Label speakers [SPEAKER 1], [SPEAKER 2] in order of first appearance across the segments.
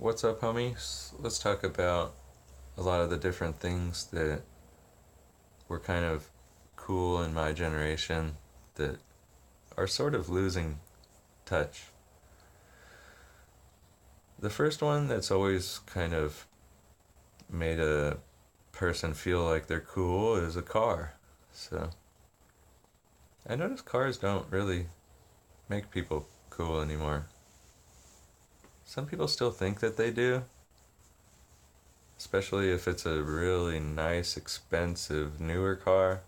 [SPEAKER 1] What's up, homies? Let's talk about a lot of the different things that were kind of cool in my generation that are sort of losing touch. The first one that's always kind of made a person feel like they're cool is a car. So I notice cars don't really make people cool anymore. Some people still think that they do, especially if it's a really nice, expensive, newer car.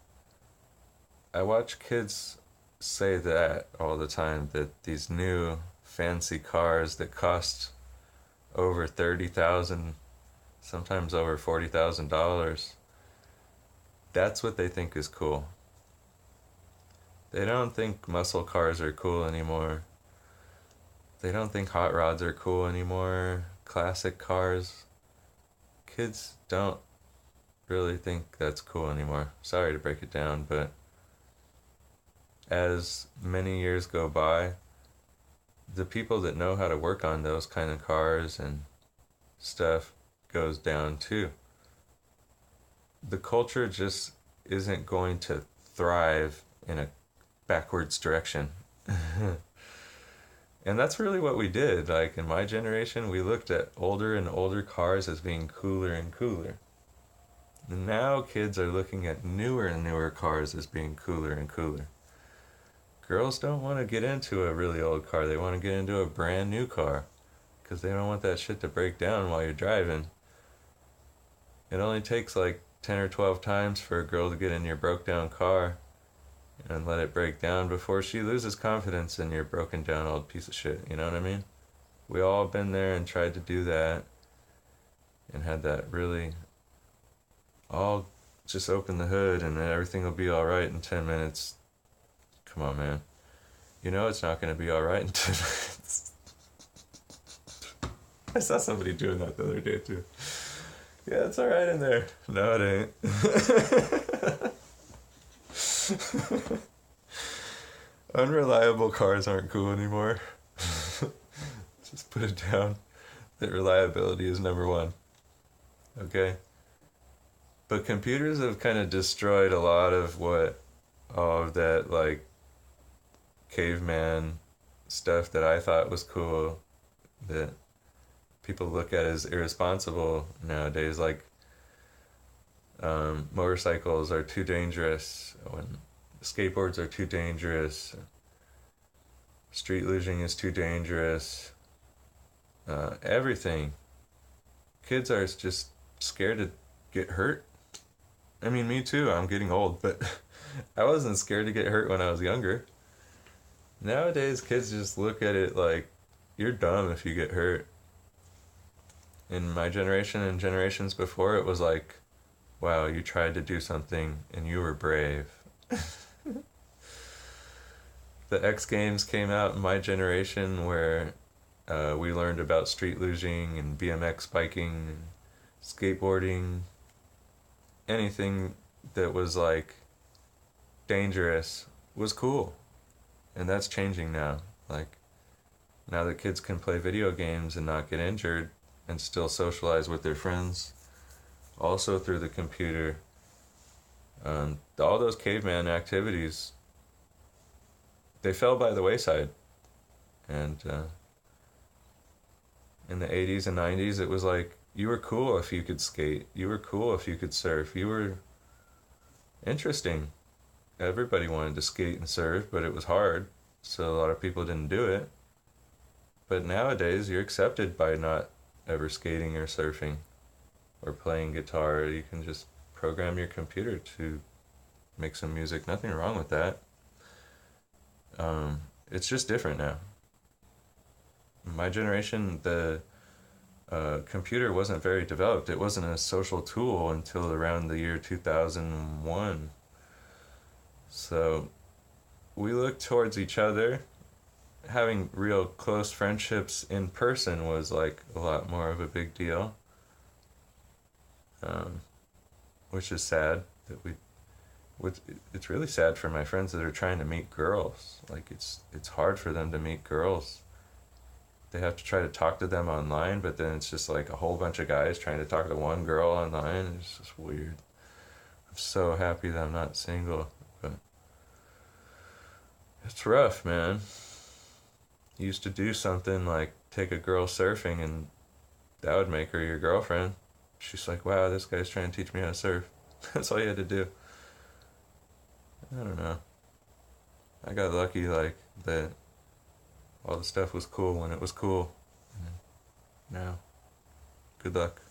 [SPEAKER 1] I watch kids say that all the time, that these new fancy cars that cost over 30,000, sometimes over $40,000, that's what they think is cool. They don't think muscle cars are cool anymore. They don't think hot rods are cool anymore. Classic cars. Kids don't really think that's cool anymore. Sorry to break it down, but as many years go by, the people that know how to work on those kind of cars and stuff goes down too. The culture just isn't going to thrive in a backwards direction. And that's really what we did. Like in my generation, we looked at older and older cars as being cooler and cooler. And now kids are looking at newer and newer cars as being cooler and cooler. Girls don't want to get into a really old car. They want to get into a brand new car because they don't want that shit to break down while you're driving. It only takes like 10 or 12 times for a girl to get in your broke down car and let it break down before she loses confidence in your broken down old piece of shit. You know what I mean? We all been there and tried to do that and had that really all just open the hood and then everything will be alright in 10 minutes. Come on, man. You know it's not going to be alright in 10 minutes. I saw somebody doing that the other day too. Yeah, it's alright in there. No, it ain't. Unreliable cars aren't cool anymore. Just put it down that reliability is number one. Okay? But computers have kind of destroyed a lot of what all of that like caveman stuff that I thought was cool that people look at as irresponsible nowadays. Like motorcycles are too dangerous, when skateboards are too dangerous, street luging is too dangerous. Everything. Kids are just scared to get hurt. I mean, me too. I'm getting old, but I wasn't scared to get hurt when I was younger. Nowadays, kids just look at it like you're dumb if you get hurt. In my generation and generations before, it was like, wow, you tried to do something and you were brave. The X Games came out in my generation where we learned about street luging and BMX biking and skateboarding. Anything that was like dangerous was cool. And that's changing now. Like, now that kids can play video games and not get injured and still socialize with their friends, also through the computer, all those caveman activities, they fell by the wayside. And in the 80s and 90s, it was like, you were cool if you could skate. You were cool if you could surf. You were interesting. Everybody wanted to skate and surf, but it was hard, so a lot of people didn't do it. But nowadays, you're accepted by not ever skating or surfing or playing guitar. You can just program your computer to make some music. Nothing wrong with that. It's just different now. In my generation, the computer wasn't very developed. It wasn't a social tool until around the year 2001. So we looked towards each other. Having real close friendships in person was like a lot more of a big deal, which is sad that we. It's really sad for my friends that are trying to meet girls. Like it's hard for them to meet girls they have to try to talk to them online, but then it's just like a whole bunch of guys trying to talk to one girl online. It's just weird. I'm so happy that I'm not single, but it's rough, man. You used to do something like take a girl surfing, and that would make her your girlfriend. She's like, wow, this guy's trying to teach me how to surf. That's all you had to do. I don't know. I got lucky, like, that all the stuff was cool when it was cool. Now, good luck.